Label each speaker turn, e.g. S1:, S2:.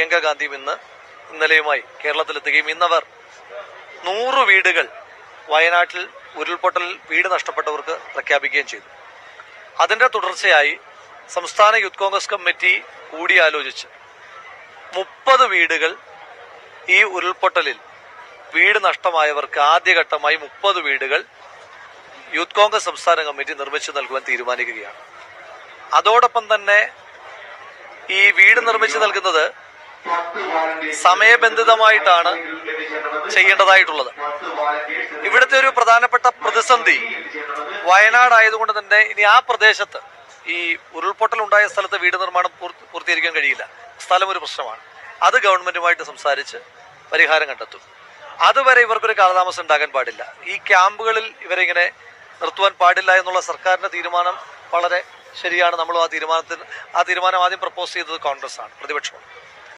S1: പ്രിയങ്ക ഗാന്ധിയും ഇന്നലെയുമായി കേരളത്തിലെത്തുകയും ഇന്നവർ 100 വീടുകൾ വയനാട്ടിൽ ഉരുൾപൊട്ടൽ വീട് നഷ്ടപ്പെട്ടവർക്ക് പ്രഖ്യാപിക്കുകയും ചെയ്തു. അതിൻ്റെ തുടർച്ചയായി സംസ്ഥാന യൂത്ത് കോൺഗ്രസ് കമ്മിറ്റി കൂടിയാലോചിച്ച് 30 വീടുകൾ ഈ ഉരുൾപൊട്ടലിൽ വീട് നഷ്ടമായവർക്ക് ആദ്യഘട്ടമായി 30 വീടുകൾ യൂത്ത് കോൺഗ്രസ് സംസ്ഥാന കമ്മിറ്റി നിർമ്മിച്ചു നൽകുവാൻ തീരുമാനിക്കുകയാണ്. അതോടൊപ്പം തന്നെ ഈ വീട് നിർമ്മിച്ചു നൽകുന്നത് സമയബന്ധിതമായിട്ടാണ് ചെയ്യേണ്ടതായിട്ടുള്ളത്. ഇവിടുത്തെ ഒരു പ്രധാനപ്പെട്ട പ്രതിസന്ധി വയനാടായതുകൊണ്ട് തന്നെ ഇനി ആ പ്രദേശത്ത് ഈ ഉരുൾപൊട്ടൽ ഉണ്ടായ സ്ഥലത്ത് വീട് നിർമ്മാണം പൂർത്തീകരിക്കാൻ കഴിയില്ല. സ്ഥലം ഒരു പ്രശ്നമാണ്. അത് ഗവൺമെന്റുമായിട്ട് സംസാരിച്ച് പരിഹാരം കണ്ടെത്തും. അതുവരെ ഇവർക്കൊരു കാലതാമസം ഉണ്ടാകാൻ പാടില്ല. ഈ ക്യാമ്പുകളിൽ ഇവരിങ്ങനെ നിർത്തുവാൻ പാടില്ല എന്നുള്ള സർക്കാരിന്റെ തീരുമാനം വളരെ ശരിയാണ്. നമ്മൾ ആ തീരുമാനം ആദ്യം പ്രപ്പോസ് ചെയ്തത് കോൺഗ്രസ് ആണ്, പ്രതിപക്ഷമാണ്.